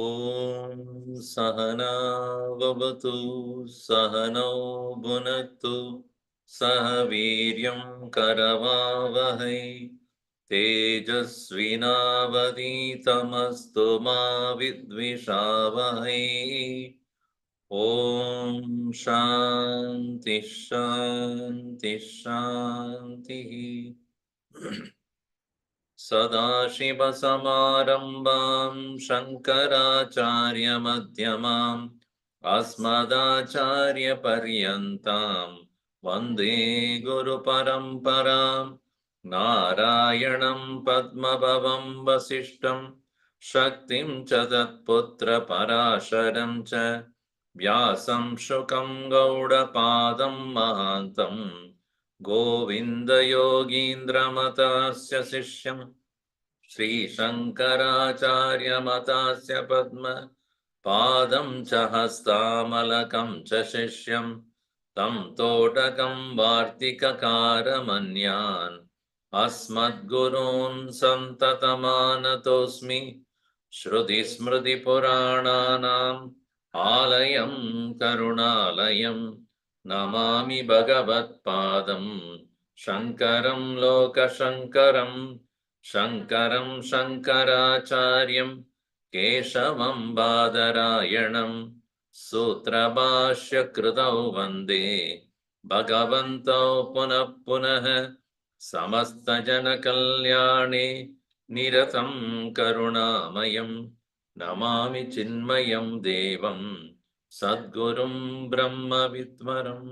Om Sahana Vavatu Sahano Bhunaktu Sahaviryam Karavavahai Tejasvinavaditamastu ma vidvishavahai. Om Shanti Shanti Shanti. सदाशिवसमारम्भां शङ्कराचार्यमध्यमाम् अस्मदाचार्यपर्यन्तां वन्दे गुरुपरम्परां नारायणं पद्मभवं वसिष्ठं शक्तिं च तत्पुत्रपराशरं च व्यासं शुकं गौडपादं महान्तं गोविन्दयोगीन्द्रमतस्य शिष्यम् श्रीशङ्कराचार्यमतस्य पद्म पादं च हस्तामलकं च शिष्यं तं तोटकं वार्तिककारमन्यान् अस्मद्गुरून् सन्ततमानतोऽस्मि श्रुतिस्मृतिपुराणानाम् आलयं करुणालयं नमामि भगवत्पादं शङ्करं लोकशङ्करम् शङ्करं शङ्कराचार्यं केशवं बादरायणं सूत्रभाष्यकृतौ वन्दे भगवन्तौ पुनः पुनः समस्तजनकल्याणे निरतं करुणामयं नमामि चिन्मयं देवं सद्गुरुं ब्रह्मविद्वरम्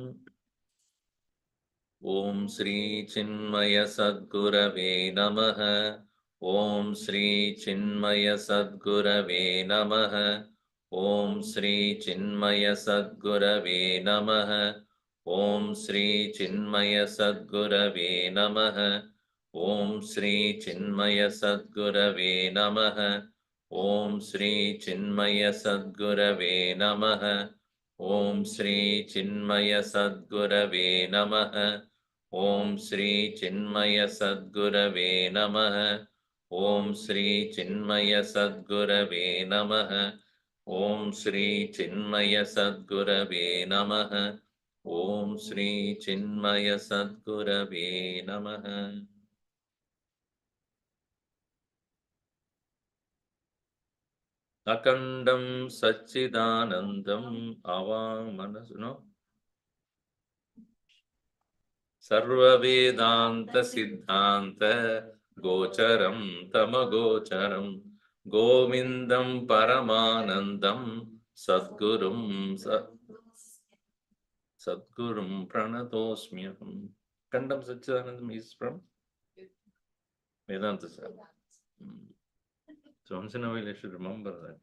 ओम श्री चिन्मय सद्गुरवे नमः। ओम श्री चिन्मय सद्गुरवे नमः। ओम श्री चिन्मय सद्गुरवे नमः। ओम श्री चिन्मय सद्गुरवे नमः। ओम श्री चिन्मय सद्गुरवे नमः। ओम श्री चिन्मय सद्गुरवे नमः। ओम श्री चिन्मय सद्गुरवे नमः। ओम श्री चिन्मय सद्गुरवे नमः। ओम श्री चिन्मय सद्गुरवे नमः। ओम श्री चिन्मय सद्गुरवे नमः। ओम श्री चिन्मय सद्गुरवे नमः। अखंडं सच्चिदानंदं अवामनसुनो सर्ववेदांत सिद्धांत गोचरं तमगोचरं गोविंदं परमानंदं सद्गुरुं प्रणतोस्म्यहम्. Kandam Satchidanandam is from Vedanta sir. So once in a while I should remember that.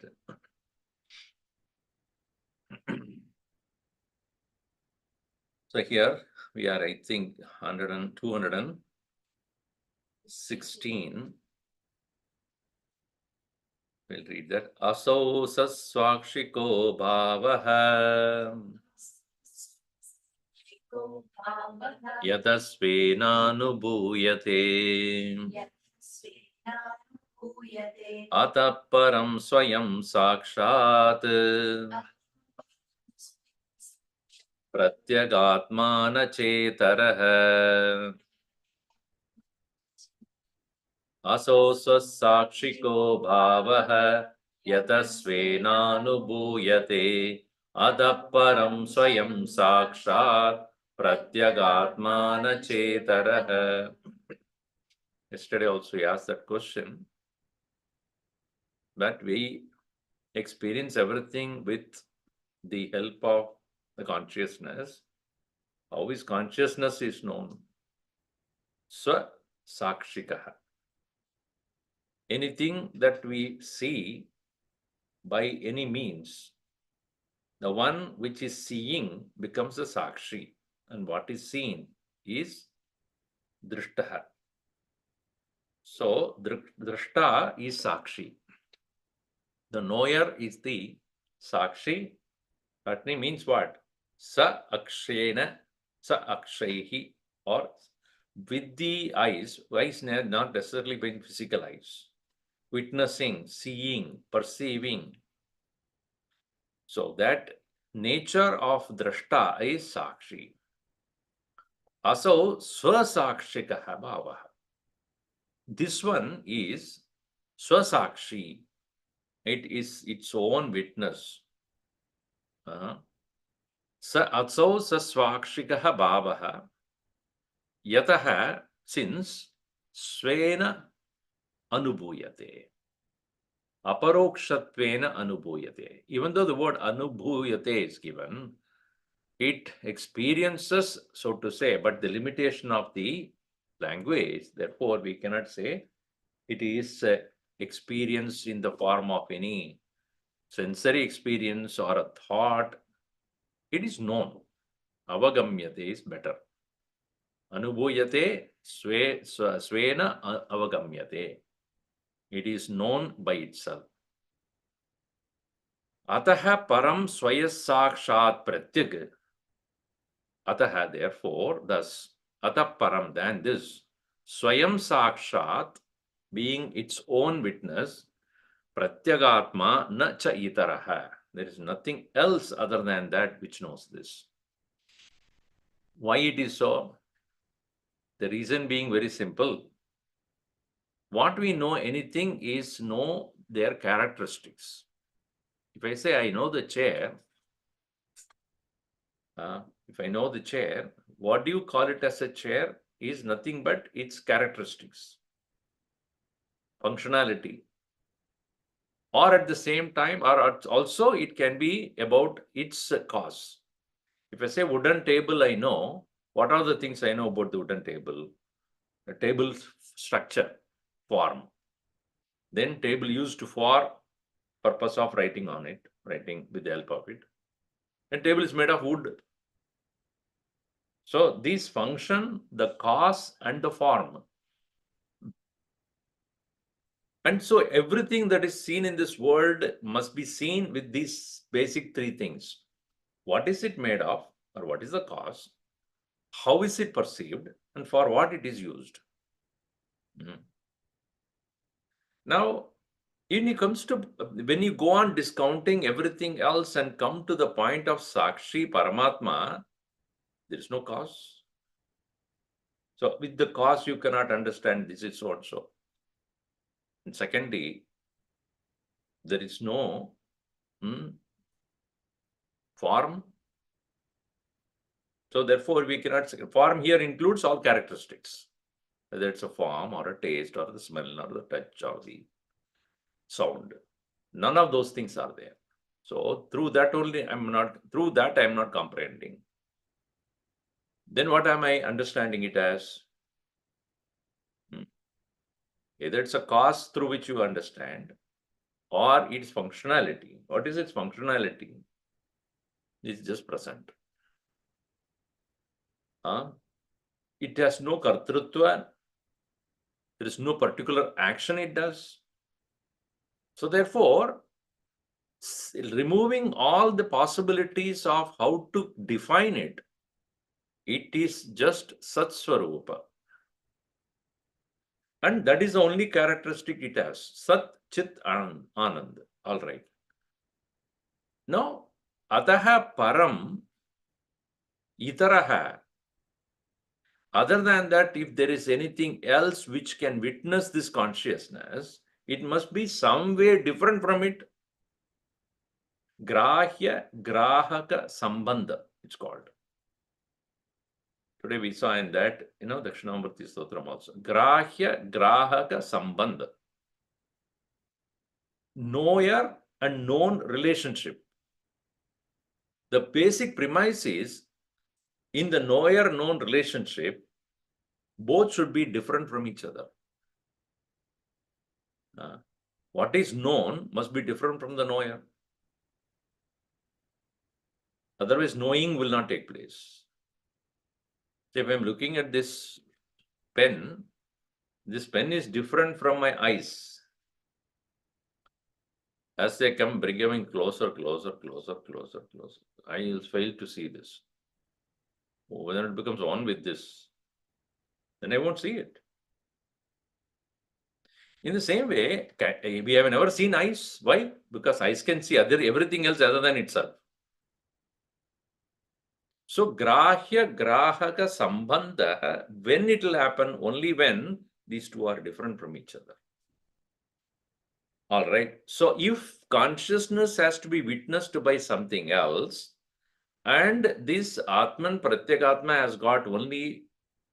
So here we are, I think, 216. We'll read that. Asau saswakshiko bhavaha yatasvenanubhuyate atah param swayam sakshat प्रत्यगात्मान चेतरः असौ स्वसाक्षिको भावः यतस्वेनानुभूयते Adha param swayam sakshat pratyagatmana chetaraha. Yesterday also we asked that question, that we experience everything with the help of the consciousness. How is consciousness is known? Swa sakshikaha. Anything that we see by any means, the one which is seeing becomes a sakshi, and what is seen is drishtaha. So drishta is sakshi. The knower is the sakshi. That means what? Sa akshena, sa akshehi, or with the eyes not necessarily being physical eyes, witnessing, seeing, perceiving. So that nature of drashta is sakshi. Also, swasakshikaha bhavaha. This one is swasakshi. It is its own witness. Sa asau saswakshikaha bhavaha. Yataha, since swena anubhuyate. Aparokshatvena anubhuyate. Even though the word anubhuyate is given, it experiences, so to say, but the limitation of the language, therefore we cannot say it is experienced in the form of any sensory experience or a thought. It is known. Avagamyate is better. Anubhuyate swena avagamyate. It is known by itself. Ataha param swayasakshat pratyag. Ataha, therefore, thus, atah param, than this, swayam sakshat, being its own witness, pratyagatma na cha itaraha. There is nothing else other than that which knows this. Why it is so? The reason being very simple. What we know anything is know their characteristics. If I say I know the chair, if I know the chair, what do you call it as a chair is nothing but its characteristics, functionality. Or at the same time, or also it can be about its cause. If I say wooden table, I know, what are the things I know about the wooden table? The table structure, form. Then table used for purpose of writing on it, writing with the help of it. And table is made of wood. So these function, the cause and the form. And so everything that is seen in this world must be seen with these basic three things. What is it made of, or what is the cause? How is it perceived, and for what it is used? Now, when you go on discounting everything else and come to the point of Sakshi Paramatma, there is no cause. So with the cause, you cannot understand this is so and so. And secondly, there is no form. So therefore, we cannot say form here includes all characteristics, whether it's a form or a taste or the smell or the touch or the sound. None of those things are there. So through that only I'm not comprehending. Then what am I understanding it as? Either it's a cause through which you understand, or its functionality. What is its functionality? It's just present. It has no kartrutva. There is no particular action it does. So therefore, removing all the possibilities of how to define it, it is just Sat Swarupa. And that is the only characteristic it has. Sat Chit Anand. All right. Now, Ataha Param Itaraha. Other than that, if there is anything else which can witness this consciousness, it must be some way different from it. Grahya Grahaka Sambandha, it's called. Today we saw in that, Dakshinamurti Stotram also. Grahya Grahaka Sambandha. Knower and known relationship. The basic premise is, in the knower-known relationship, both should be different from each other. What is known must be different from the knower. Otherwise, knowing will not take place. So if I'm looking at this pen is different from my eyes. As they come becoming closer, I will fail to see this. When it becomes one with this, then I won't see it. In the same way, we have never seen eyes. Why? Because eyes can see everything else other than itself. So, grahya grahaka sambandha, when it will happen? Only when these two are different from each other. All right. So, if consciousness has to be witnessed by something else, and this Atman Pratyekatma has got only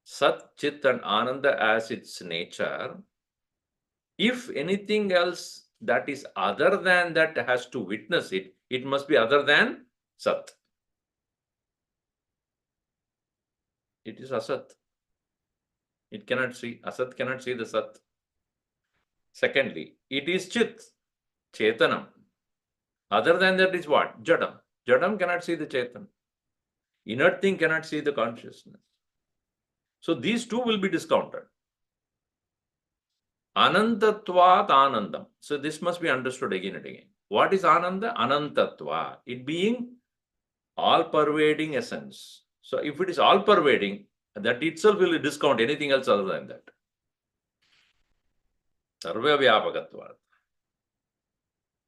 Sat, Chit and Ananda as its nature, if anything else that is other than that has to witness it, it must be other than Sat. It is Asat. It cannot see. Asat cannot see the Sat. Secondly, it is Chit, Chetanam. Other than that is what? Jadam. Jadam cannot see the Chetan. Inert thing cannot see the consciousness. So these two will be discounted. Anantatvat Anandam. So this must be understood again and again. What is Ananda? Anantatva. It being all-pervading essence. So if it is all-pervading, that itself will discount anything else other than that. Sarva Vyapakatvat.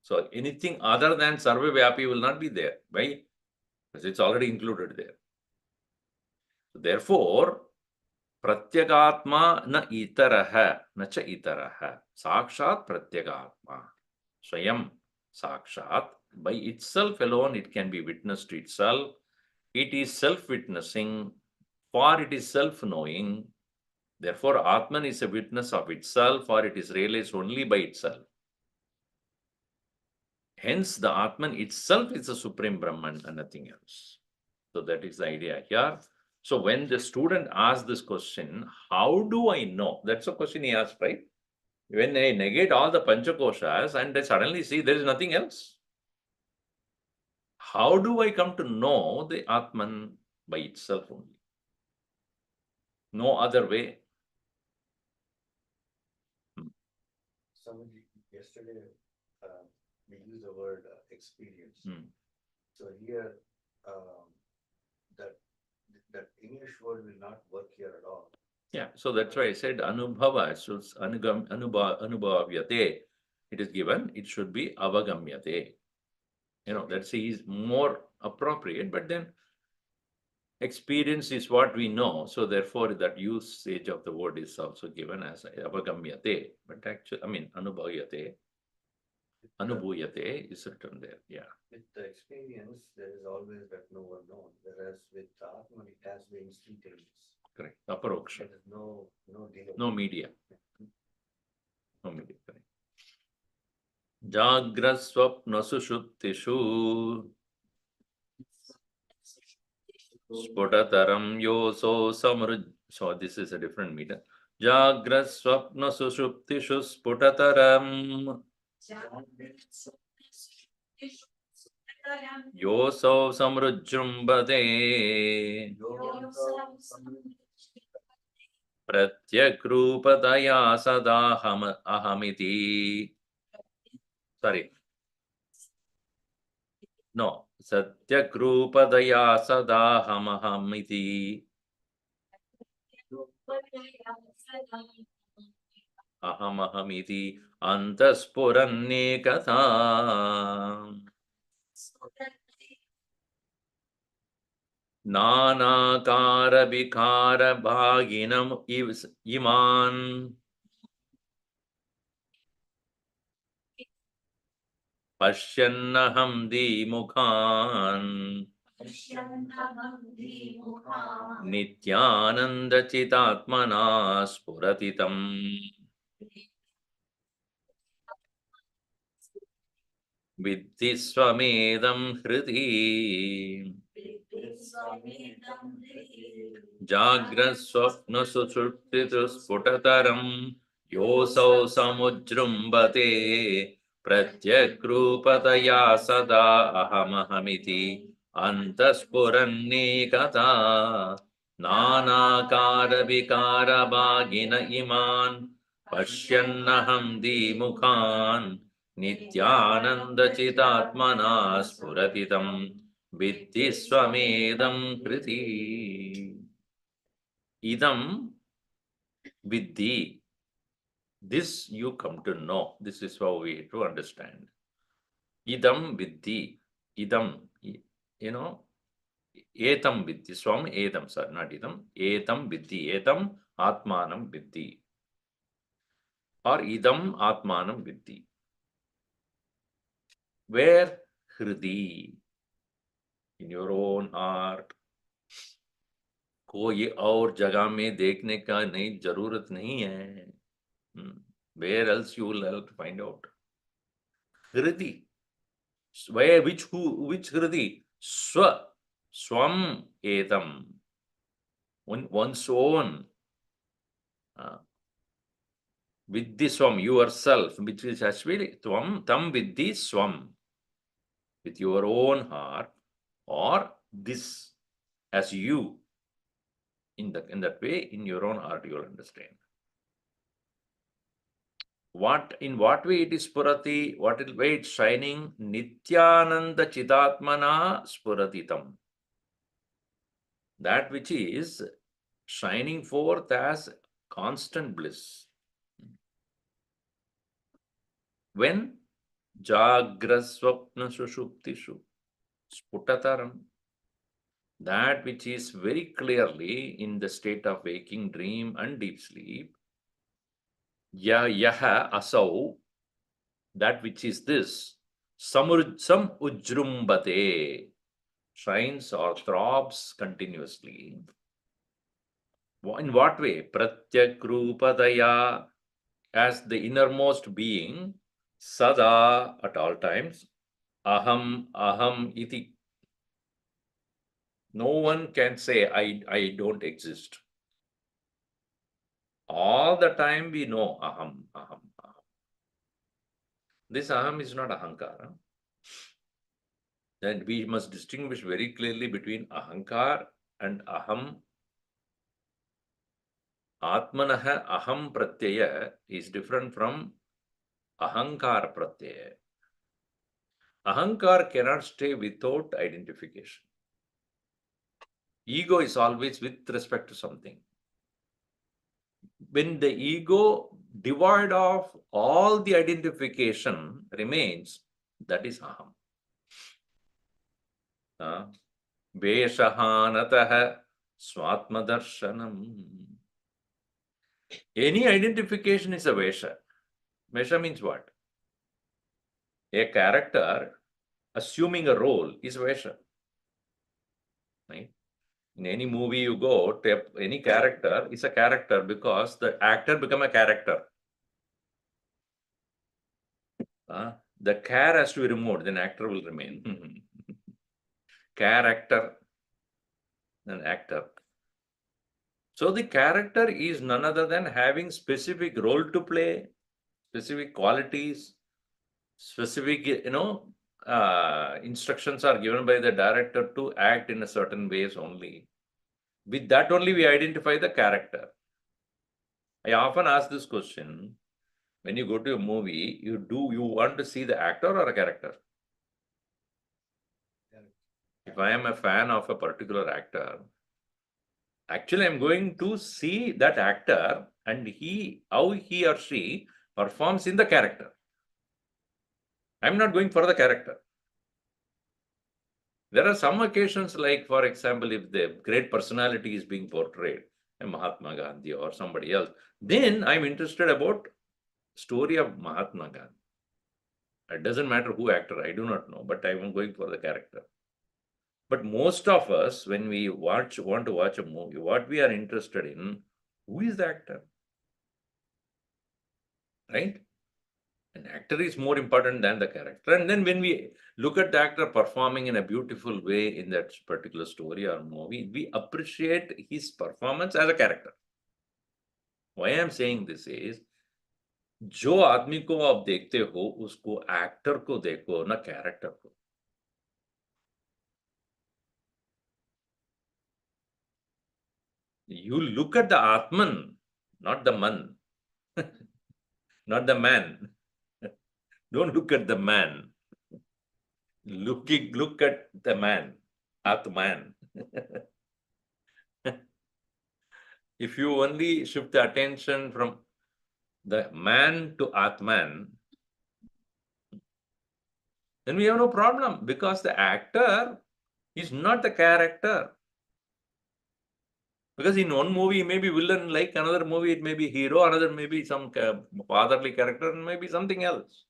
So anything other than Sarva Vyapi will not be there. Why? Because it's already included there. So therefore, Pratyekatma na itaraha, na cha itaraha. Sakshat Pratyekatma. Swayam Sakshat. By itself alone, it can be witnessed to itself. It is self-witnessing, for it is self-knowing. Therefore, Atman is a witness of itself, or it is realized only by itself. Hence, the Atman itself is the Supreme Brahman and nothing else. So that is the idea here. So when the student asks this question, how do I know? That's the question he asked, right? When I negate all the Panchakoshas and I suddenly see there is nothing else. How do I come to know the Atman by itself only? No other way. Somebody yesterday we used the word experience. So here that English word will not work here at all. Yeah, so that's why I said anubhava, so it's anubhavyate. It is given, it should be avagamyate. That's is more appropriate, but then experience is what we know. So therefore, that usage of the word is also given as avagamyate. But actually, anubhavyate, anubhuyate is written there. Yeah. With the experience, there is always that knower known. Whereas with Atman, it has the instantaneous. Correct. Aparoksha. There is no delay. No media. No media. Correct. Jagra swapna sushuptishu sputataram yoso samruj. So this is a different meter. Jagra swapna sushuptishu sputataram yoso samrujrumbade pratyakrupadaya sadaham ahamiti. Sorry. No. Satyakrupadaya sadahamaham ahamaham antaspurannekatha nanakara vikara bhaginam iman Pashyannaham dimukhan Nityananda chitatmana spuratitam Viddhi swamedam hriti Jagra swapna sushuptitu sputataram Yosau samujrumbate Pratyakrupataya sada ahamahamiti Antaspurannikata Nanakara vikara bhagina iman Pashyannaham dimukhan Nityananda chitatmana spuratitam Viddhi swamedam kriti Idam Viddhi. This you come to know. This is how we to understand. Idam Viddhi. Idam, Etam Viddhi. Swam Edam, sir, not Idam. Etam Viddhi. Etam Atmanam Viddhi. Or Idam Atmanam Viddhi. Where? Hridi. In your own heart. कोई और जगह में देखने का नहीं जरूरत नहीं है. Where else you will have to find out? Hridi. Where, which Hridi? Swam Edam. One's own. Viddhi Swam, yourself, which is actually Tvam, Tam Viddhi Swam. With your own heart, or this as you. In that way, in your own heart, you will understand. In what way it is spurati, what way it's shining? Nityananda chidatmana spuratitam. That which is shining forth as constant bliss. When? Jagra swapna sushuptishu sputataram. That which is very clearly in the state of waking, dream and deep sleep. Yaha asau, that which is this, sam ujrumbate, shines or throbs continuously. In what way? Pratyakrupadaya, as the innermost being, sada, at all times, aham iti. No one can say, I don't exist. All the time we know aham. This aham is not ahankara. Then we must distinguish very clearly between ahankar and aham. Atmanaha aham pratyaya is different from ahankar pratyaya. Ahankar cannot stay without identification. Ego is always with respect to something. When the ego devoid of all the identification remains, that is aham. Veshahanataha swatmadarshanam. Any identification is a vesha. Vesha means what? A character assuming a role is vesha. Right? In any movie you go, any character is a character because the actor become a character. The care has to be removed, then actor will remain. Character, then actor. So the character is none other than having specific role to play, specific qualities, specific, instructions are given by the director to act in a certain ways only. With that only we identify the character. I often ask this question, when you go to a movie, you want to see the actor or a character? If I am a fan of a particular actor, actually I'm going to see that actor and how he or she performs in the character. I'm not going for the character. There are some occasions like, for example, if the great personality is being portrayed, a Mahatma Gandhi or somebody else, then I'm interested about story of Mahatma Gandhi. It doesn't matter who actor, I do not know, but I am going for the character. But most of us, when we want to watch a movie, what we are interested in, who is the actor? Right? An actor is more important than the character. And then when we look at the actor performing in a beautiful way in that particular story or movie, we appreciate his performance as a character. Why I am saying this is, जो आदमी को आप देखते हो उसको actor को देखो ना कैरेक्टर को. You look at the Atman, not the man. Not the man. Don't look at the man. Look at the man, Atman. If you only shift the attention from the man to Atman, then we have no problem, because the actor is not the character. Because in one movie he may be villain, like another movie it may be hero, another may be some fatherly character, and maybe something else.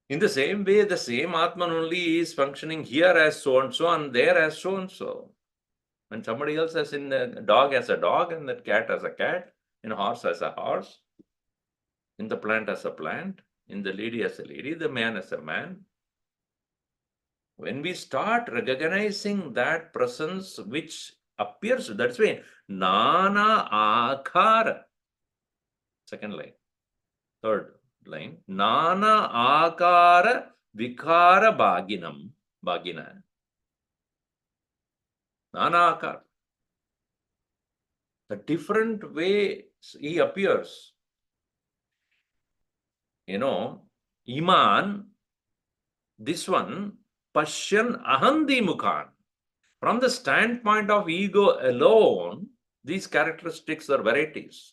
In the same way, the same Atman only is functioning here as so and so and there as so and so. And somebody else as in the dog as a dog, and that cat as a cat, in a horse as a horse, in the plant as a plant, in the lady as a lady, the man as a man. When we start recognizing that presence which appears, that's why Nana Akara. Second line. Third line. Nana Akara Vikara Bhaginam. Bhagina. Nana Akara. The different way he appears. Iman, this one, Pashyan Ahandi Mukhan. From the standpoint of ego alone, these characteristics are varieties.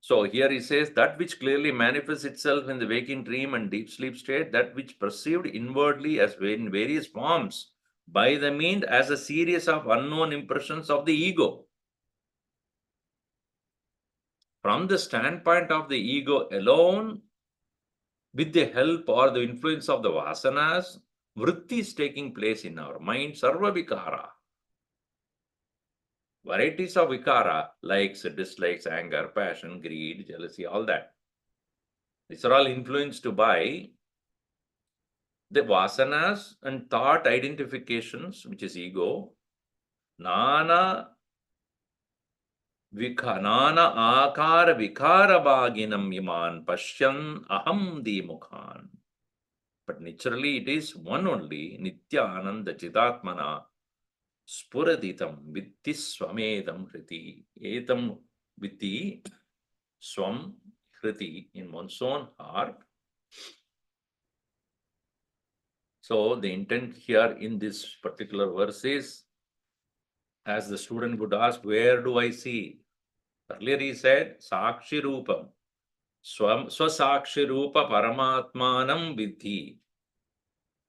So here he says, that which clearly manifests itself in the waking dream and deep sleep state, that which perceived inwardly as in various forms by the mind as a series of unknown impressions of the ego. From the standpoint of the ego alone, with the help or the influence of the vasanas, vritti is taking place in our mind, sarva vikara. Varieties of vikara, likes, dislikes, anger, passion, greed, jealousy, all that. These are all influenced by the vasanas and thought identifications, which is ego. Nana akara vikara bhaginam iman pashyan aham dimukhan. But naturally it is one only, Nitya Ananda Chidatmana Spuraditam Vitti Swamedam Hriti. Etam Vitti Swam Hriti, in one's own heart. So the intent here in this particular verse is, as the student would ask, where do I see? Earlier he said, Sakshi Rupam. Swasakshi Rupa Paramatmanam Vidhi.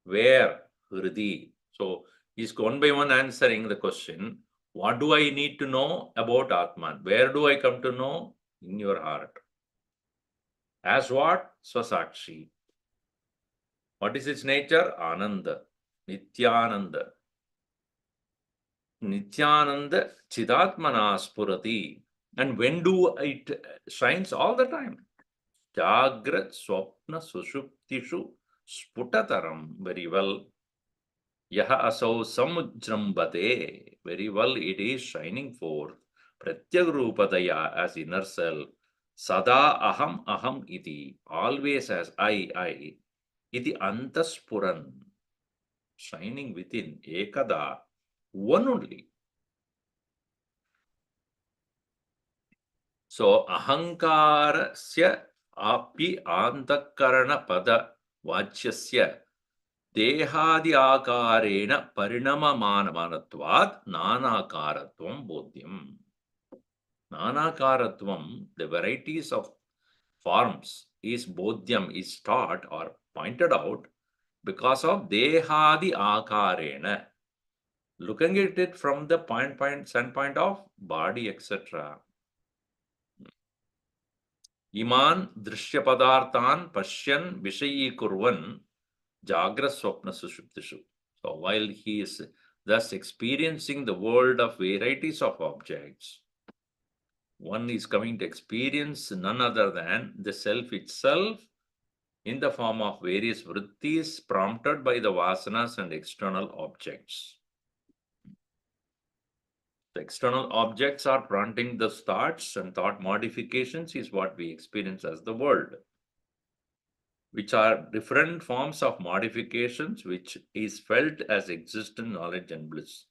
Where? Hridi. So he's one by one answering the question, what do I need to know about Atman? Where do I come to know? In your heart. As what? Swasakshi. What is its nature? Ananda. Nityananda. Nityananda Chidatmana Spurati. And when do it shines? All the time. Jagrat Swapna Sushuptishu Sputataram. Very well. Yaha asau samujrambate. Very well, it is shining forth. Pratyagrupadaya, as inner self. Sada aham aham iti. Always as I. Iti antaspuran. Shining within. Ekada. One only. So ahankarasya api antakarana pada vachyasya Dehadi akarena parinamamanatvad nanakaratvam bodhyam. Nanakaratvam, the varieties of forms, is bodhyam, is taught or pointed out because of dehadi akarena. Looking at it from the standpoint of body, etc. Iman drishya padarthan pashyan vishayi kurvan jagra swapna sushuptishu. So while he is thus experiencing the world of varieties of objects, one is coming to experience none other than the self itself in the form of various vrittis prompted by the vasanas and external objects. The external objects are prompting the thoughts, and thought modifications is what we experience as the world, which are different forms of modifications which is felt as existent knowledge and bliss.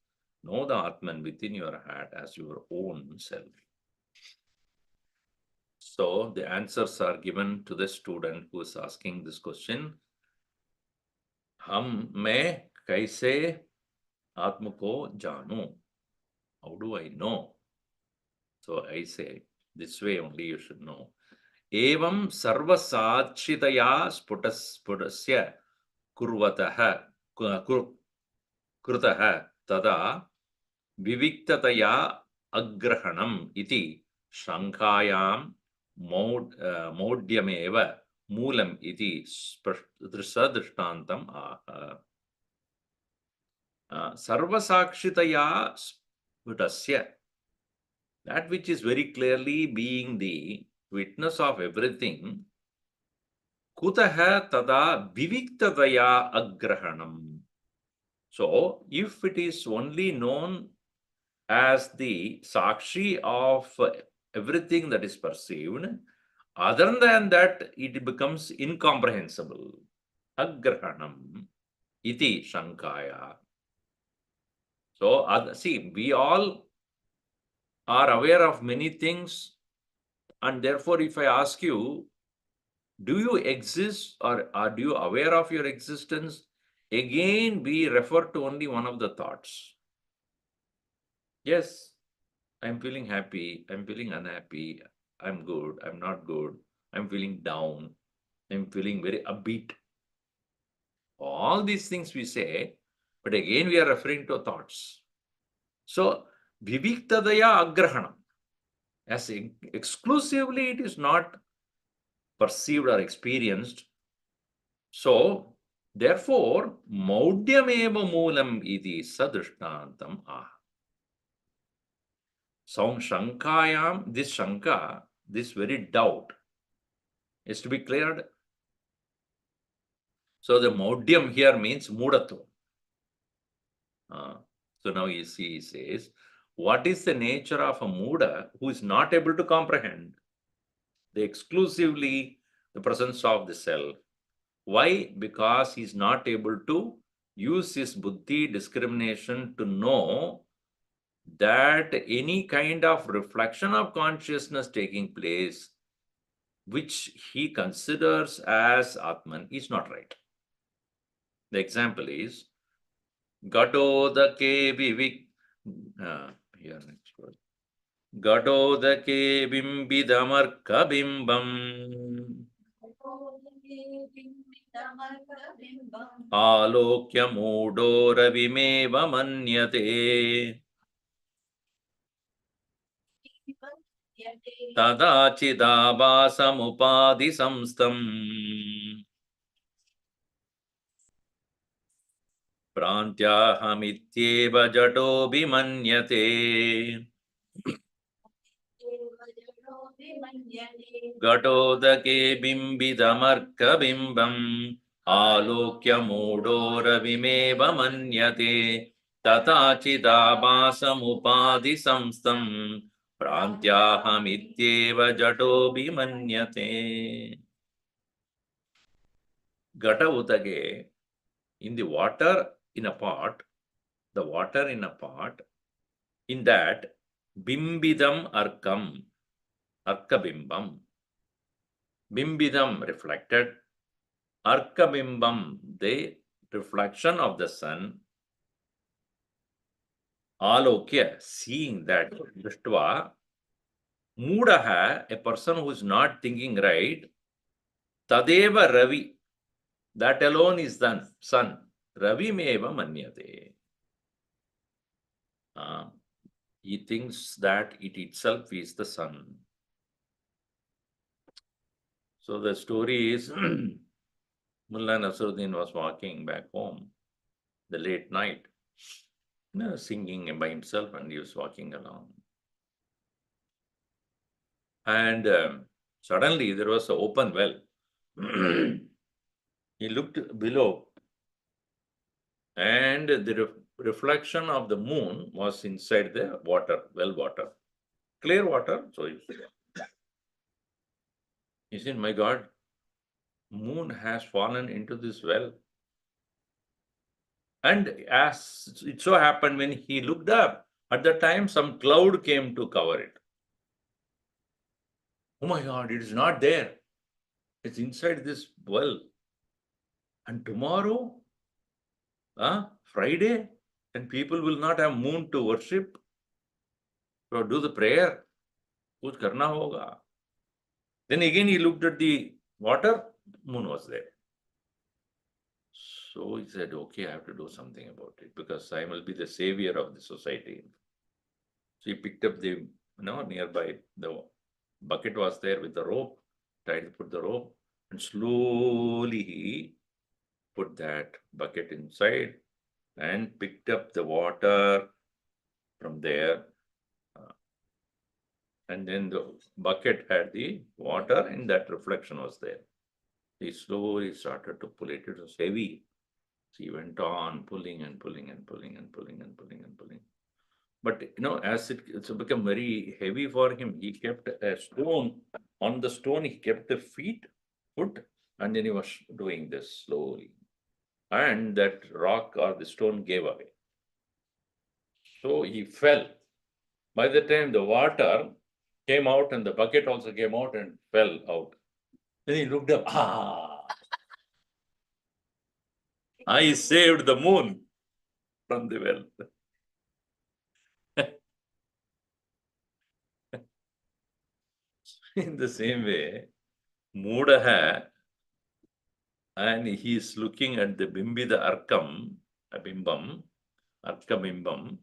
Know the Atman within your heart as your own self. So the answers are given to the student who is asking this question. मैं कैसे आत्म को जानूं? How do I know? So I say this way only you should know. Evam sarvasachitaya spudasya kurvatah krutah tada viviktataya agrahanam iti shankayam maudyameva moolam iti sadrishtantam sarvasakshitaya spudasya, that which is very clearly being the witness of everything, kutaha tada viviktadaya agrahanam. So, if it is only known as the sakshi of everything that is perceived, other than that, it becomes incomprehensible. Agrahanam iti shankaya. So, see, we all are aware of many things, and therefore, if I ask you, do you exist or are you aware of your existence? Again, we refer to only one of the thoughts. Yes, I'm feeling happy, I'm feeling unhappy, I'm good, I'm not good, I'm feeling down, I'm feeling very upbeat. All these things we say, but again, we are referring to thoughts. So, viviktadaya agrahanam, as exclusively it is not perceived or experienced. So, therefore, maudyameva moolam iti sadrishtantam ah. So, shankayam, this shanka, this very doubt is to be cleared. So, the maudyam here means mudatva. So, now you see, he says, what is the nature of a muda who is not able to comprehend exclusively the presence of the self? Why? Because he is not able to use his buddhi discrimination to know that any kind of reflection of consciousness taking place, which he considers as Atman, is not right. The example is Gatodake Vivik. Here next word. Gatodake Bimbidamarka Bimbam Alokya Mudoravimeva Manyate Tadachidabasamupadi samstam Prantyahamityeva jato bimanyate Gatodake bimbidamarka bimbam Alokya mudoravimeva manyate Tatachidabasamupadi samstam Prantyahamityeva jato bimanyate. Gata utage, in the water in a pot, the water in a pot, in that bimbidam arkam, arkabimbam, bimbidam reflected, arkabimbam, the reflection of the sun, alokya, seeing that, drishtva, mudaha, a person who is not thinking right, tadeva ravi, that alone is the sun, ravi meva manyate. He thinks that it itself is the sun. So the story is Mullah Nasruddin was walking back home the late night, singing by himself, and he was walking along. And suddenly there was an open well. He looked below, and the reflection of the moon was inside the water, well water, clear water. So he said, "My God, moon has fallen into this well." And as it so happened, when he looked up, at the time some cloud came to cover it. Oh my God, it is not there. It's inside this well. And tomorrow, Friday, and people will not have moon to worship, to do the prayer. Kuch karna hoga. Then again he looked at the water, moon was there. So he said, okay, I have to do something about it because I will be the savior of the society. So he picked up the, nearby, the bucket was there with the rope, tried to put the rope, and slowly he put that bucket inside and picked up the water from there. And then the bucket had the water and that reflection was there. He slowly started to pull it. It was heavy. So he went on pulling and pulling and pulling and pulling and pulling and pulling. But as it's become very heavy for him, he kept a stone. On the stone, he kept the foot, and then he was doing this slowly. And that rock or the stone gave away. So he fell. By the time the water came out and the bucket also came out and fell out. Then he looked up. I saved the moon from the well. In the same way, Moodaha, and he is looking at the Bimbida Arkam, a Bimbam, Arkabimbam,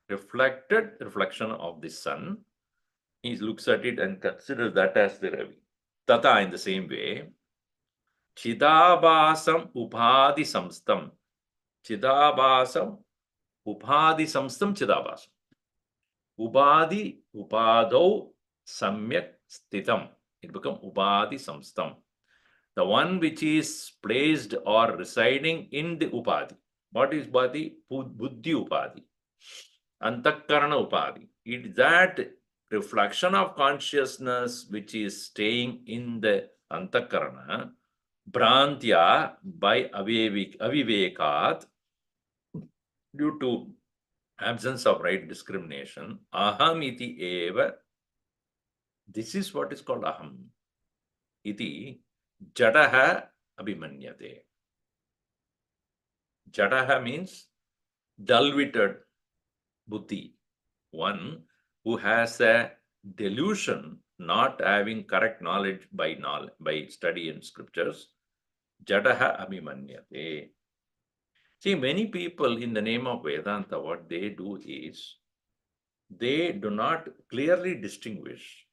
reflection of the sun. He looks at it and considers that as the Ravi. Tata, in the same way, Chidabhasam Upadhi Samstam. Chidabhasam Upadhi Samstam Chidabhasam. Ubadhi Upadau Samyak Stitam. It becomes Ubadhi Samstam. The one which is placed or residing in the Upadhi. What is Upadhi? Buddhi Upadhi. Antakarana Upadhi. It is that reflection of consciousness which is staying in the Antakarana, Brantya by Avivekat, due to absence of right discrimination, aham iti eva, this is what is called aham, iti jadaha abhimanyate. Jadaha means dull-witted buddhi, one who has a delusion, not having correct knowledge by study in scriptures. Jadaha abhimanyate. See, many people in the name of Vedanta, what they do is, they do not clearly distinguish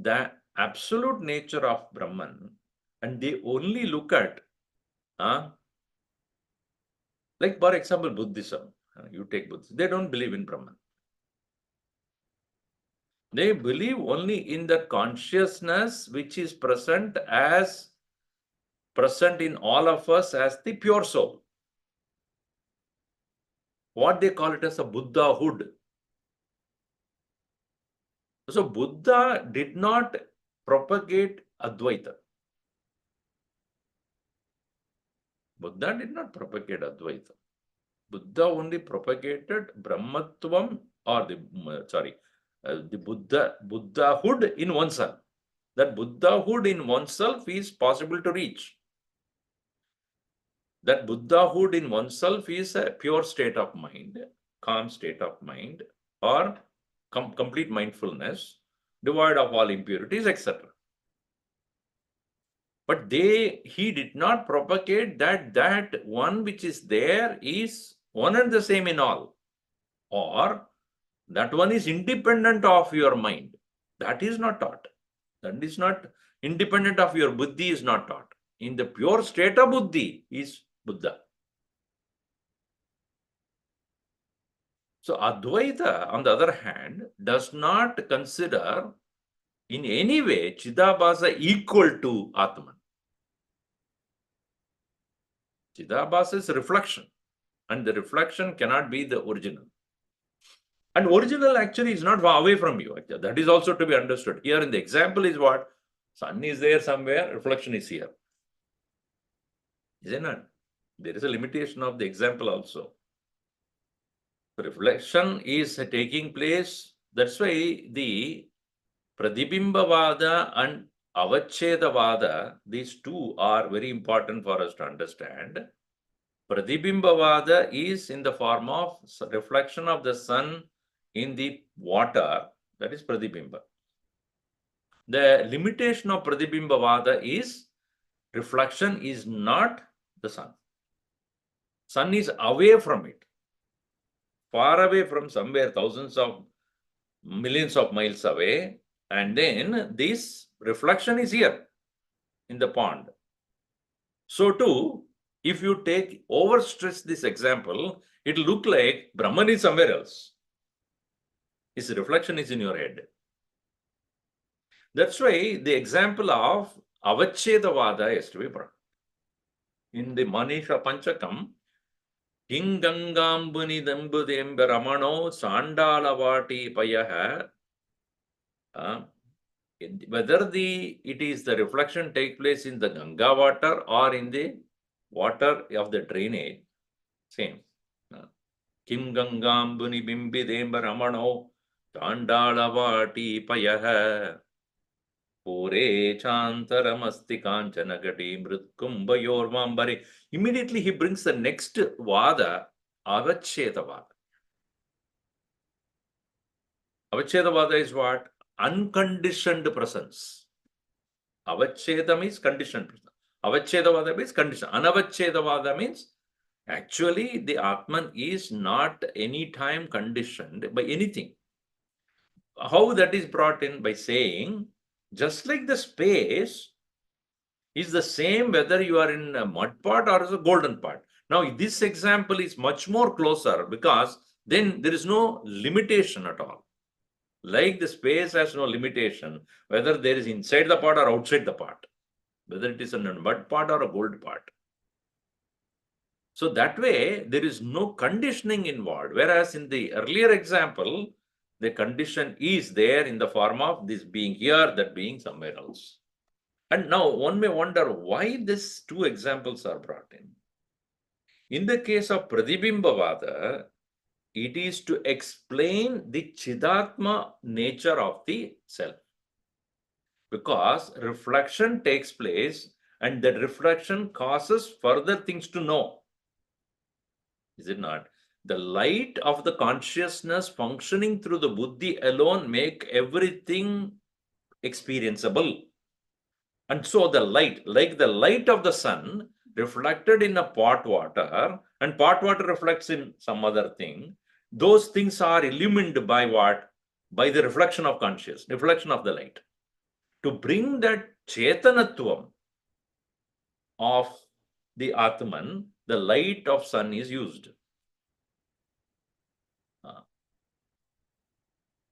the absolute nature of Brahman, and they only look at, like for example, Buddhism. You take Buddhism, they don't believe in Brahman. They believe only in the consciousness which is present in all of us as the pure soul. What they call it as a Buddhahood. So Buddha did not propagate Advaita. Buddha did not propagate Advaita. Buddha only propagated Brahmatvam, or the Buddhahood in oneself. That Buddhahood in oneself is possible to reach. That Buddhahood in oneself is a pure state of mind, calm state of mind, or complete mindfulness, devoid of all impurities, etc. But he did not propagate that one which is there is one and the same in all, or that one is independent of your mind. That is not taught. That is not independent of your buddhi, is not taught. In the pure state of buddhi is Buddha. So Advaita, on the other hand, does not consider in any way Chidabhasa equal to Atman. Chidabhasa is reflection, and the reflection cannot be the original. And original actually is not far away from you. That is also to be understood. Here in the example is what? Sun is there somewhere, reflection is here. Is it not? There is a limitation of the example also. Reflection is taking place. That's why the Pradibimbavada and Avachedavada, these two are very important for us to understand. Pradibimbavada is in the form of reflection of the sun in the water, that is Pradibimba. The limitation of Pradibimbavada is reflection is not the sun. Sun is away from it, far away from somewhere, thousands of millions of miles away, and then this reflection is here in the pond. So too, if you take overstress this example, it will look like Brahman is somewhere else. His reflection is in your head. That's why the example of Avachedavada is to be brought. In the Manisha Panchakam, Kingangambuni Dambudembe Ramano Sandalavati Payaha, whether it is the reflection take place in the Ganga water or in the water of the drainage, same. Kim Gangambuni Bimbi Demba Ramano Chandalavati Payaha Pure Chantaramasti Kanchanagati Mritkumbayor Mambari. Immediately he brings the next Vada, Avachedavada. Avachedavada is what? Unconditioned presence. Avacheda means conditioned presence. Avachedavada means condition. Anavachedavada means actually the Atman is not any time conditioned by anything. How that is brought in? By saying, just like the space is the same whether you are in a mud pot or a golden pot. Now, this example is much more closer because then there is no limitation at all. Like the space has no limitation, whether there is inside the pot or outside the pot, whether it is a mud pot or a gold pot. So that way, there is no conditioning involved. Whereas in the earlier example, the condition is there in the form of this being here, that being somewhere else. And now one may wonder why these two examples are brought in. In the case of Pradibimbavada, it is to explain the Chidatma nature of the self. Because reflection takes place and that reflection causes further things to know. Is it not? The light of the consciousness functioning through the buddhi alone make everything experienceable. And so the light, like the light of the sun reflected in a pot water, and pot water reflects in some other thing, those things are illumined by what? By the reflection of consciousness, reflection of the light. To bring that Chetanatvam of the Atman, the light of sun is used.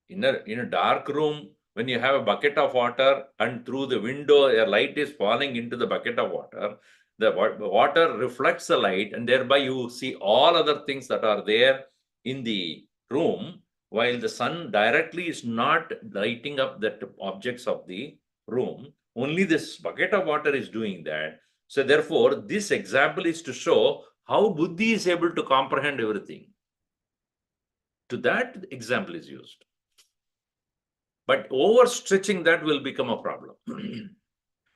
In a dark room, when you have a bucket of water and through the window a light is falling into the bucket of water, the water reflects the light and thereby you see all other things that are there in the room, while the sun directly is not lighting up the objects of the room. Only this bucket of water is doing that. So therefore, this example is to show how buddhi is able to comprehend everything. To that, example is used. But overstretching that will become a problem.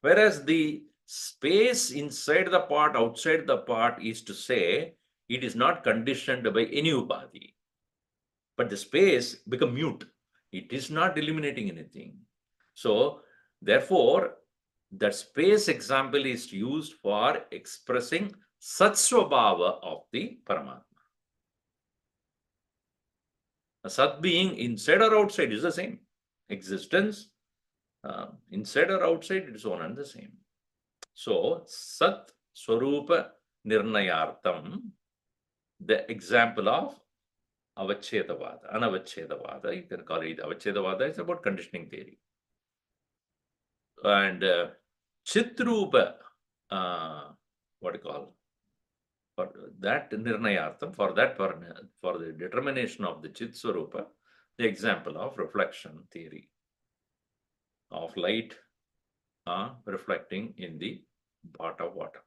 Whereas the space inside the pot, outside the pot is to say, it is not conditioned by any upadhi. But the space become mute. It is not eliminating anything. So, therefore, that space example is used for expressing Satsvabhava of the Paramatma. A Sat being inside or outside is the same. Existence, Inside or outside, it is one and the same. So, Sat Swarupa Nirnayartam, the example of Avachedavada, Anavachedavada, you can call it Avachedavada, it's about conditioning theory. And Chitrupa, what do you call? For that Nirnayartham, for the determination of the Chit Swarupa, the example of reflection theory of light reflecting in the pot of water.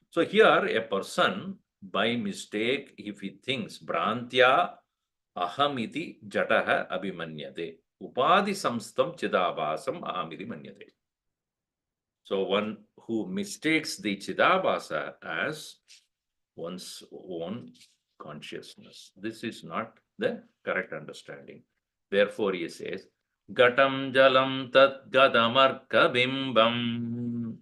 So here a person by mistake, if he thinks Brantya ahamiti jataha abhimanyate, upadi samstam chidabhasam ahamiti manyate. So one who mistakes the chidabhasa as one's own consciousness. This is not the correct understanding. Therefore, he says, Gatam jalam tat gadamarka bimbam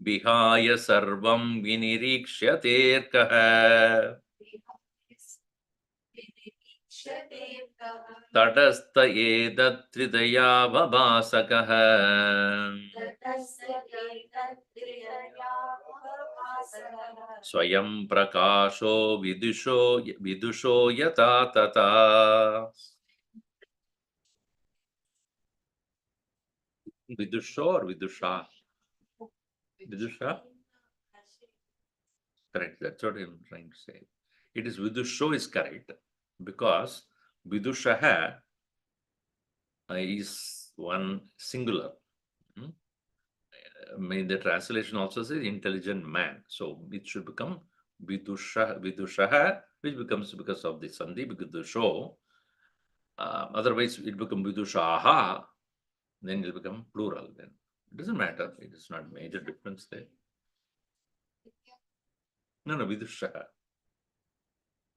Bihaya sarvam vinirikshaterkaha Tatastha edat tridaya vabhasakaha Swayam prakasho vidusho yata tata Vidusho or vidusha? Vidusha? Correct, that's what I'm trying to say. It is vidusho is correct because vidushaha is one singular. I mean, the translation also says intelligent man. So it should become vidushaha, which becomes because of the sandhi, because the show. Otherwise, it becomes vidushaha, then it will become plural. Then it doesn't matter. It is not major difference there. No, vidushaha.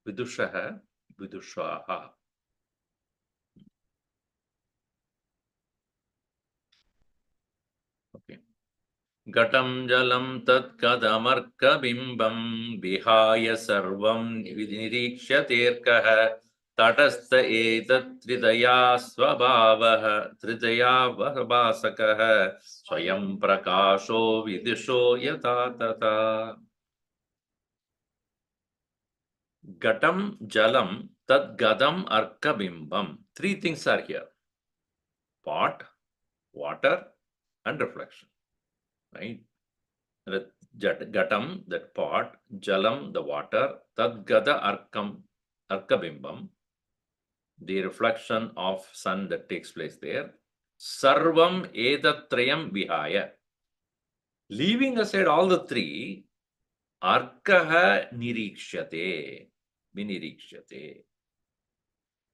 Vidushaha, vidushaha. Okay. Gatam jalam tat kadamarka bimbam vihaya sarvam nirikshaterkaha tatastha etat tridaya svabhavah tridaya vabhasakaha swayam prakasho vidisho yata tata. Gatam jalam tat gadam arka bimbam. Three things are here: pot, water, and reflection. Right? Gatam, that pot, jalam, the water, tad gada arkabimbam, the reflection of sun that takes place there. Sarvam edatrayam vihaya. Leaving aside all the three, arkaha nirikshate, vinirikshate.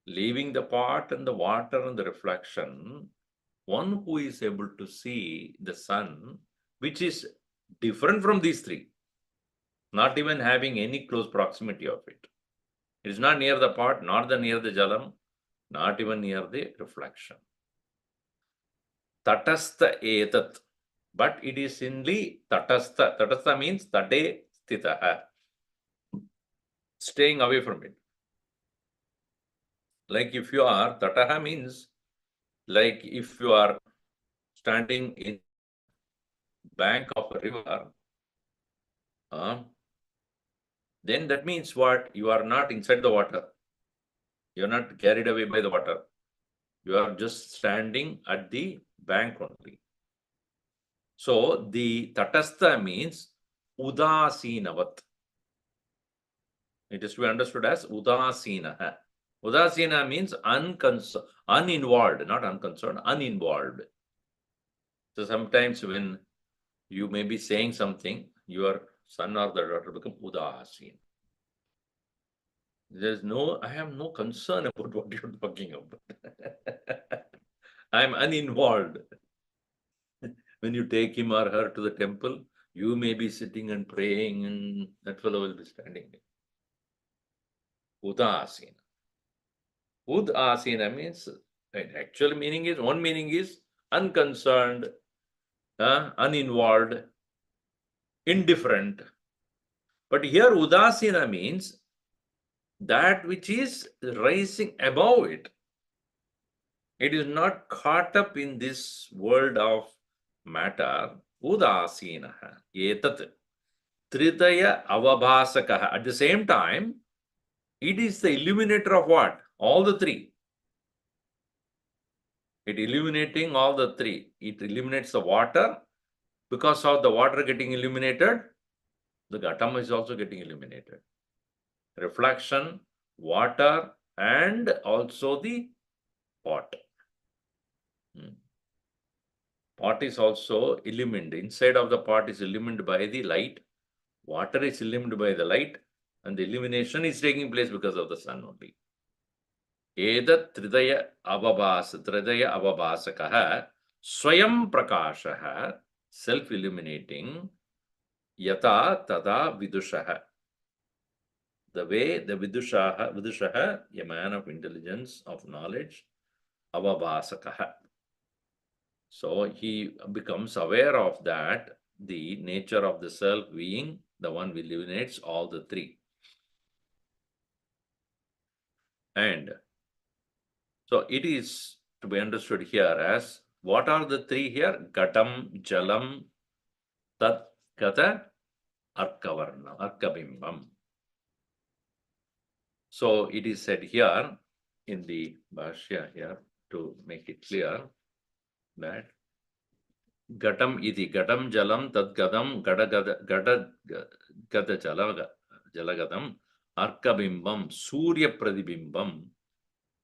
Leaving the pot and the water and the reflection, one who is able to see the sun, which is different from these three, not even having any close proximity of it. It is not near the pot, nor near the jalam, not even near the reflection. Tatastha etat, but it is in the tatastha. Tatastha means tate stitaha, staying away from it. Like if you are, tataha means like if you are standing in bank of a river, then that means what? You are not inside the water. You are not carried away by the water. You are just standing at the bank only. So the tatastha means udasinavat. It is to be understood as udasinaha. Udasina means uninvolved, not unconcerned, uninvolved. So sometimes when you may be saying something, your son or the daughter become udasin. I have no concern about what you're talking about. I am uninvolved. When you take him or her to the temple, you may be sitting and praying, and that fellow will be standing there. Udasina. Udasina means, actual meaning is, one meaning is unconcerned, uninvolved, indifferent. But here udasina means that which is rising above it. It is not caught up in this world of matter. Udasinaha. Etat. Tridaya avabhasakaha. At the same time, it is the illuminator of what? All the three. It illuminating all the three. It illuminates the water. Because of the water getting illuminated, the ghatam is also getting illuminated. Reflection, water, and also the pot. Pot is also illumined. Inside of the pot is illumined by the light. Water is illumined by the light, and the illumination is taking place because of the sun only. Edat tridaya avabhasakaha swayam prakashaha, self-illuminating, yata tada vidushaha. The way the vidushaha, a man of intelligence, of knowledge, avabhasakaha. So he becomes aware of that, the nature of the self being the one who illuminates all the three. And so it is to be understood here as, what are the three here? Ghatam, Jalam, Tat, Gata, Arkavarna, Arkabimbam. So it is said here in the Bhashya here to make it clear that Ghatam iti, Ghatam Jalam, Tat Gadam, Gada Jalagatam, Arkabimbam, Surya Pradibimbam,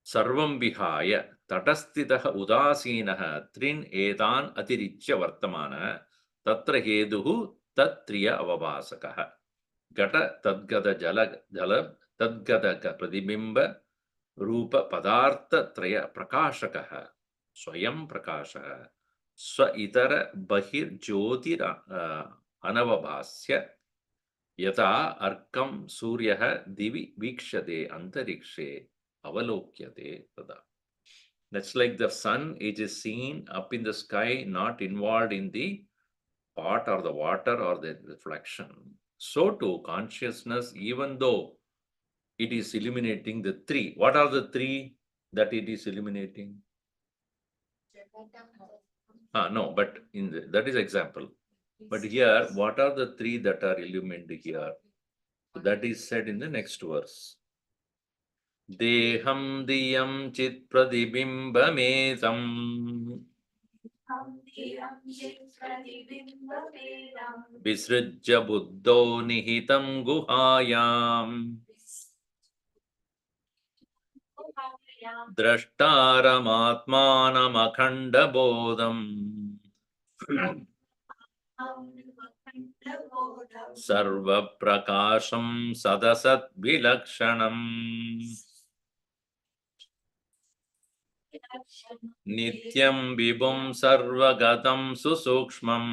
Sarvam Vihaya, Tatastitaha Udasinaha, Trin Etan Atirichya Vartamana, Tatra Heduhu, Tatriya Avabhasakaha. Gata Tadgada Jala, Tadgada Pradibimba, Rupa Padartha Traya Prakashakaha, Swayam Prakashaha, Swa Itara Bahir Jyotir Anavabhasya, Yata Arkam Suryaha Divi Vikshade Antarikshe Avalokyate Tada. That's like the sun, it is seen up in the sky, not involved in the pot or the water or the reflection. So too, consciousness, even though it is illuminating the three. What are the three that it is illuminating? No, but that is example. But here, what are the three that are illuminated here? So that is said in the next verse. Deham diyam chit pradibimbametam visrujya buddho nihitam guhayam drashtaram sarva prakasham sadasat vilakshanam nityam vibhum sarvagatam susukshmam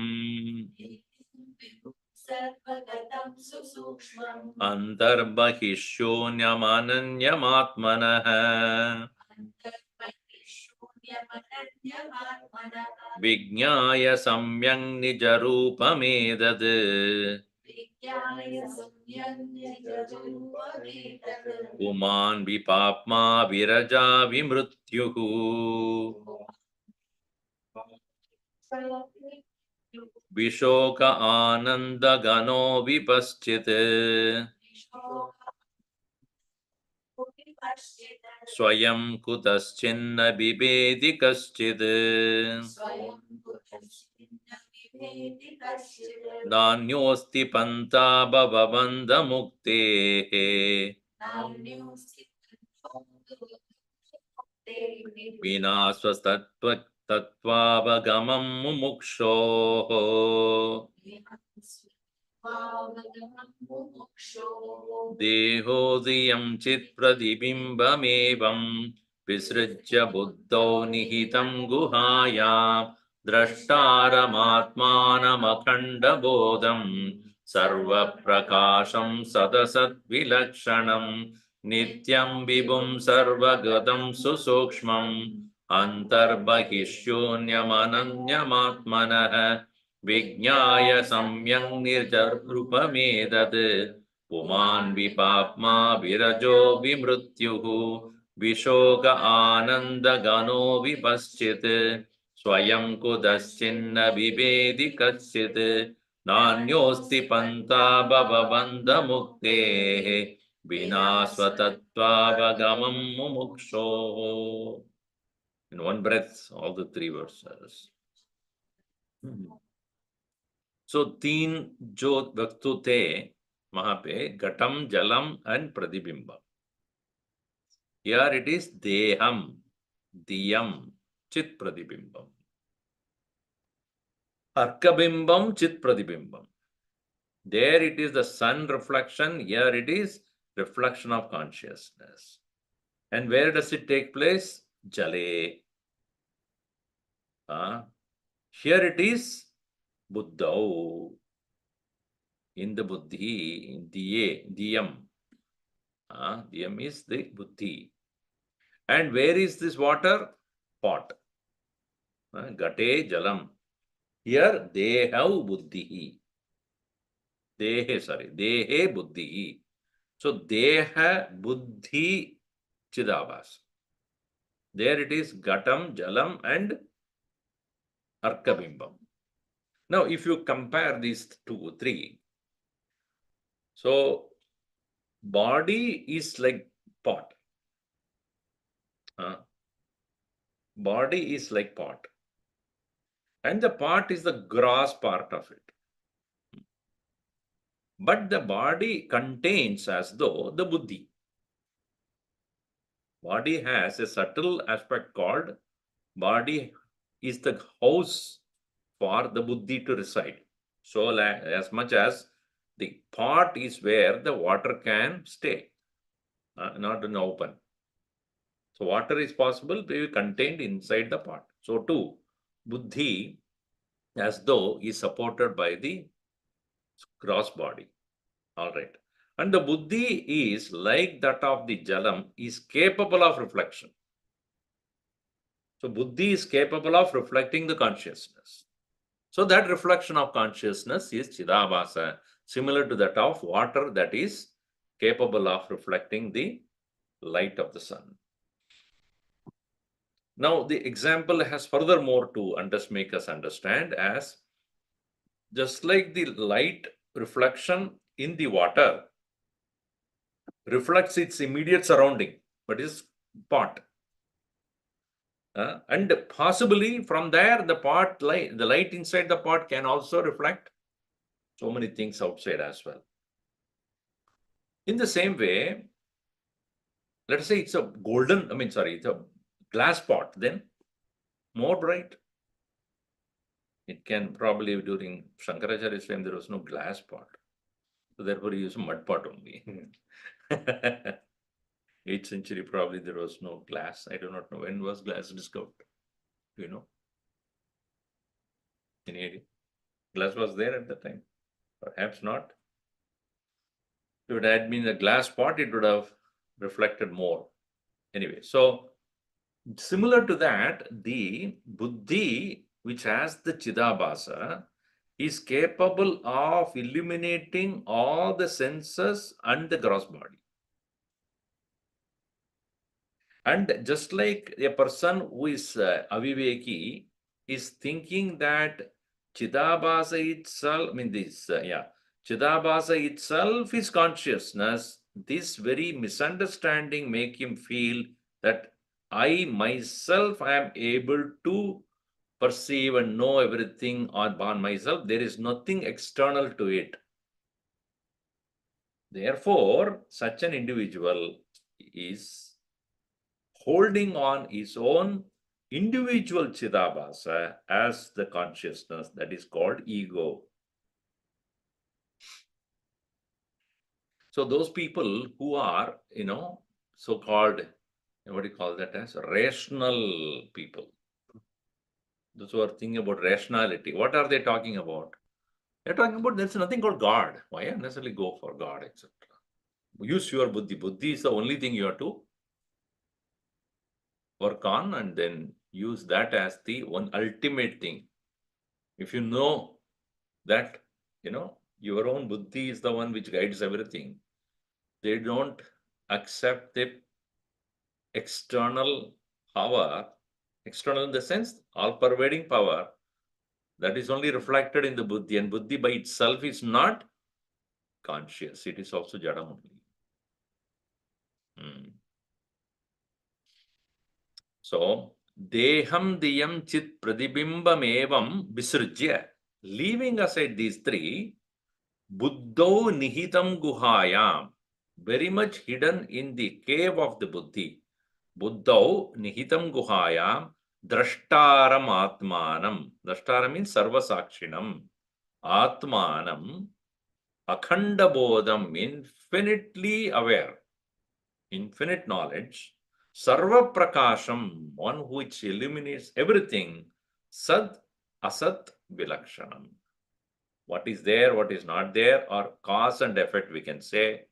antarbahishonyamananyamatmanah Vijnaya samyang nijarupamedad Puman vipapma viraja vimrutyuhu Vishoka ananda gano vipaschit Swayam kutaschinna bibedi kaschid Nanyosti panta bhavabandha mukte Vinasvastatva tatvavagamam mumukshoho Dehodiyam chit pradibimbamevam Visrujya buddho nihitam guhayam Drashtaram bodham Sarva prakasham sadasat vilakshanam Nityam vibhum sarvagadam susukshmam Antarbahishonyamananyamatmanah Vijnaya samyang nirjarupamedad Puman vipapma virajo vimrutyuhu Vishoka Ananda Gano Vipaschit Swayam Kudaschinna Vivedi Kachit Nanyosti Panta Bhavabandha Mukte Vina Swatattva Vagamam Mumuksho. In one breath, all the three verses. So, teen jo vaktu the mahape gatam jalam and pradibimba. Here it is deham, diyam, chit pradibimbam. Arkabimbam, chit pradibimbam. There it is the sun reflection. Here it is reflection of consciousness. And where does it take place? Jale. Here it is buddhau. In the buddhi, in diye, diyam. Diyam is the buddhi. And where is this water? Pot. Gate jalam. Here they have buddhi. Dehe buddhi. So deha buddhi chidabhas. There it is gatam, jalam and arkabimbam. Now if you compare these 2, 3, so body is like pot. Body is like pot. And the pot is the gross part of it. But the body contains as though the buddhi. Body has a subtle aspect called body is the house for the buddhi to reside. So as much as the pot is where the water can stay, not in open. So water is possible to be contained inside the pot. So too, buddhi as though is supported by the gross body. All right. And the buddhi is like that of the jalam, is capable of reflection. So buddhi is capable of reflecting the consciousness. So that reflection of consciousness is chidabhasa, similar to that of water that is capable of reflecting the light of the sun. Now the example has furthermore to make us understand as just like the light reflection in the water reflects its immediate surrounding, but is pot. And possibly from there, the light inside the pot can also reflect so many things outside as well. In the same way, let us say it's a it's a glass pot, then more bright. It can probably during Shankaracharya's time, there was no glass pot. So therefore, he used a mud pot only. 8th century, probably there was no glass. I do not know when was glass discovered. Do you know? Any idea? Glass was there at the time. Perhaps not. If it had been a glass pot, it would have reflected more. Anyway, so similar to that, the buddhi, which has the chidabhasa, is capable of illuminating all the senses and the gross body. And just like a person who is aviveki is thinking that chidabhasa itself, chidabhasa itself is consciousness, this very misunderstanding make him feel that I myself am able to perceive and know everything on myself. There is nothing external to it. Therefore, such an individual is holding on his own individual chidabhasa as the consciousness that is called ego. So those people who are, so-called, what do you call that as rational people, those who are thinking about rationality, what are they talking about? They're talking about there's nothing called God. Why unnecessarily go for God, etc.? Use your buddhi. Buddhi is the only thing you have to work on, and then use that as the one ultimate thing. If you know that, your own buddhi is the one which guides everything, they don't accept the external power, external in the sense all-pervading power, that is only reflected in the buddhi, and buddhi by itself is not conscious. It is also jadam only. So, deham diyam chit pradibimbam evam visrujya. Leaving aside these three, buddho nihitam guhayam, very much hidden in the cave of the buddhi. Buddho nihitam guhayam drashtaram atmanam. Drashtara means sarvasakshinam. Atmanam akhanda bodham, infinitely aware, infinite knowledge. Sarva prakasham, one which illuminates everything. Sad asat vilakshanam. What is there, what is not there, or cause and effect, we can say.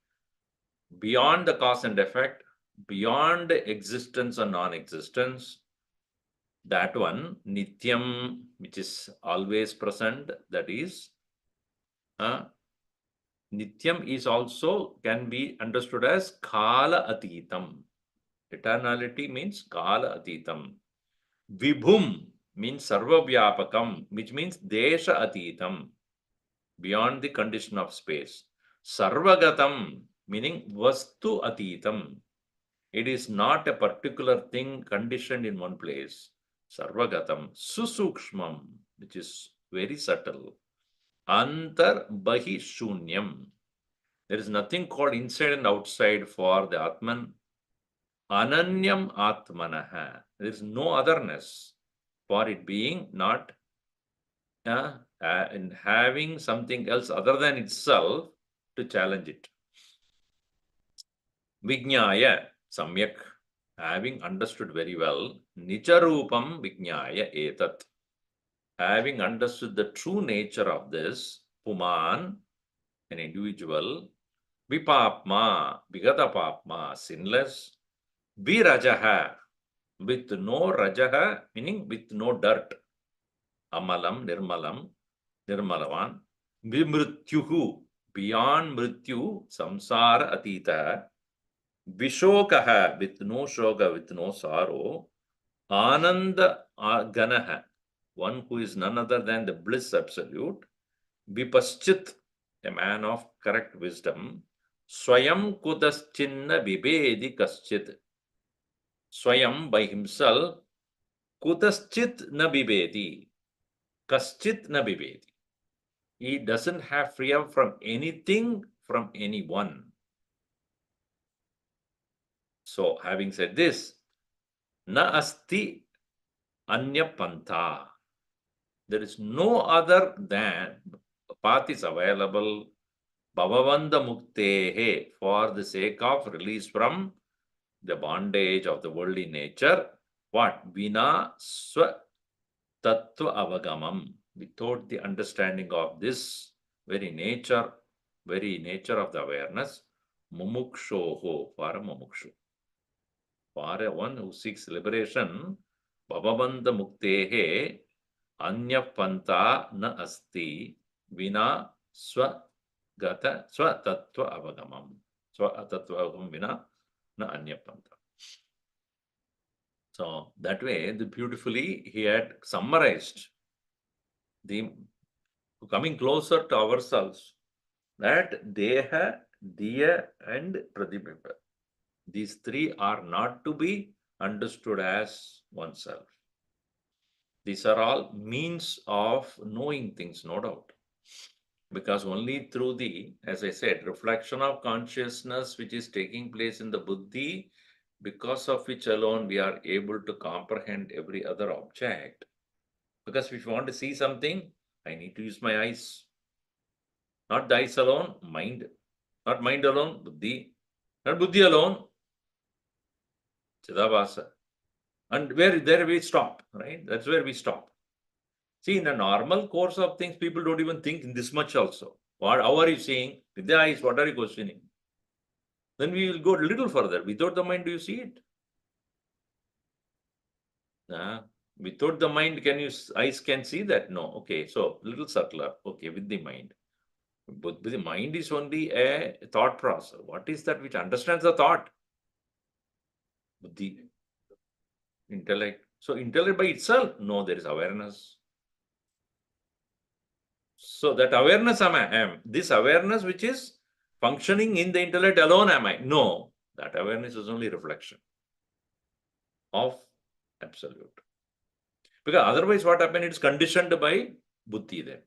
Beyond the cause and effect, beyond existence or non-existence, that one, nityam, which is always present, that is, nityam is also can be understood as kala atitam. Eternality means kala atitam. Vibhum means sarva vyapakam, which means desha atitam, beyond the condition of space. Sarvagatam, meaning vastu atitam. It is not a particular thing conditioned in one place. Sarvagatam. Susukshmam, which is very subtle. Antar bahi shunyam. There is nothing called inside and outside for the Atman. Ananyam Atmanaha. There is no otherness for it being not in having something else other than itself to challenge it. Vijnaya Samyak, having understood very well, Nicharupam Vijnaya Etat, having understood the true nature of this, Puman, an individual, Vipapma, Vigatapapma, sinless, Virajaha, with no rajaha, meaning with no dirt, Amalam, Nirmalam, Nirmalavan, Vimrutyuhu, beyond Mrityu, Samsara Atita, Vishokaha, with no shoga, with no sorrow, Ananda Ganaha, one who is none other than the bliss absolute, Vipaschit, a man of correct wisdom, Swayam Kudaschinna Vibedi Kaschit, Swayam by himself, Kudaschit na Vibedi, Kaschit na Vibedi. He doesn't have freedom from anything, from anyone. So, having said this, na asti anya pantha. There is no other than path is available. Bhavavanda muktehe, for the sake of release from the bondage of the worldly nature. What? Vina swa tattva avagamam. Without the understanding of this very nature of the awareness, mumukshoho, for a mumukshu. For a one who seeks liberation, bhavavanda muktehe anya panta na asti vina swa tattva avagamam. Swa tattva avagamam vina na anya panta. So that way, beautifully he had summarized the coming closer to ourselves, that Deha, Diya, and Pratibimba. These three are not to be understood as oneself. These are all means of knowing things, no doubt. Because only through the, as I said, reflection of consciousness which is taking place in the buddhi, because of which alone we are able to comprehend every other object. Because if you want to see something, I need to use my eyes. Not the eyes alone, mind. Not mind alone, buddhi. Not buddhi alone, chidabhasa. And there we stop, right? That's where we stop. See, in a normal course of things, people don't even think in this much also. How are you seeing? With the eyes, what are you questioning? Then we will go a little further. Without the mind, do you see it? Without the mind, eyes can see that? No. Okay, so little subtler. Okay, with the mind. But the mind is only a thought process. What is that which understands the thought? Buddhi, intellect. So intellect by itself, no, there is awareness. So that awareness am. This awareness which is functioning in the intellect alone am I? No, that awareness is only reflection of absolute. Because otherwise what happened? It's conditioned by buddhi then.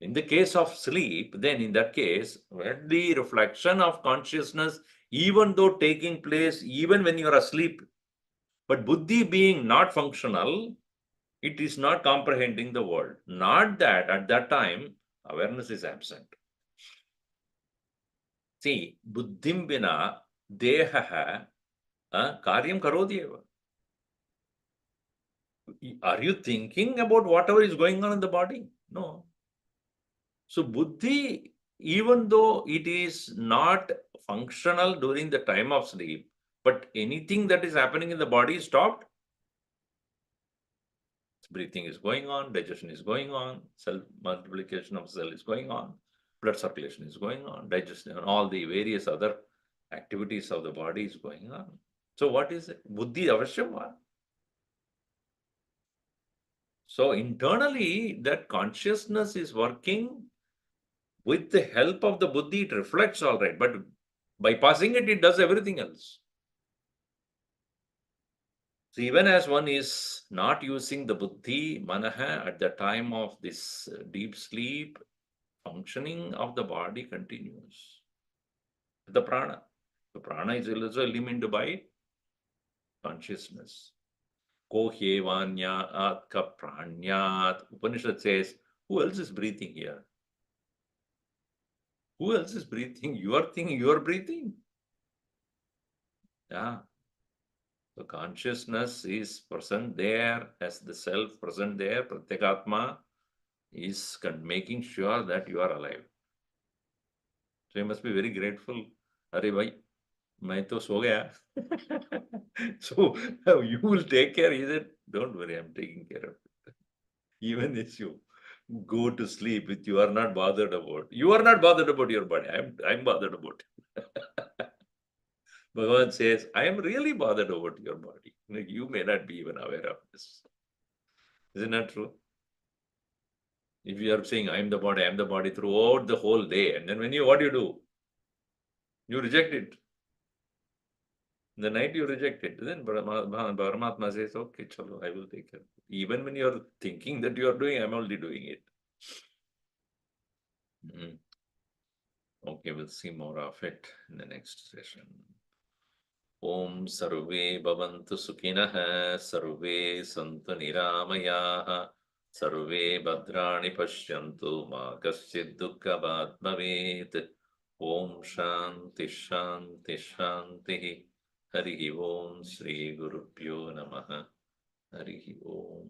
In the case of sleep, then in that case, when the reflection of consciousness, even though taking place even when you are asleep, but buddhi being not functional, it is not comprehending the world. Not that at that time awareness is absent. See, buddhim vina deha karyam karodi eva. Are you thinking about whatever is going on in the body? No. So buddhi, even though it is not functional during the time of sleep, but anything that is happening in the body is stopped. Breathing is going on, digestion is going on, cell multiplication of cell is going on, blood circulation is going on, digestion and all the various other activities of the body is going on. So what is it? Buddhi avashyam va? So internally that consciousness is working with the help of the buddhi, it reflects all right, but bypassing it, it does everything else. So even as one is not using the buddhi, manaha at the time of this deep sleep, functioning of the body continues. The prana. The prana is also eliminated by consciousness. Ko hyevanyat ka pranyat. Upanishad says, who else is breathing here? Who else is breathing? You are thinking you are breathing. Yeah. So consciousness is present there as the self present there. Pratyekatma is making sure that you are alive. So you must be very grateful. Arey bhai, मैं तो सो गया. So you will take care. He said, don't worry, I'm taking care of it. Even if you go to sleep, if you are not bothered about, you are not bothered about your body. I'm bothered about it. Bhagavan says, I am really bothered about your body. You may not be even aware of this. Isn't that true? If you are saying, I am the body throughout the whole day, and then what do? You reject it. In the night you reject it. Then Paramatma says, okay, chalo, I will take care. Even when you are thinking that you are doing, I'm already doing it. Okay, we'll see more of it in the next session. Om Sarve Bhavantu Sukhinah, Sarve Santu Niramayaha, Sarve Bhadrani Pashyantu, Ma Kaschid Dukkha Bhat Bhavet. Om Shanti Shanti Shanti. Harihi Om Shri Gurubhyo Namaha. Harihi Om.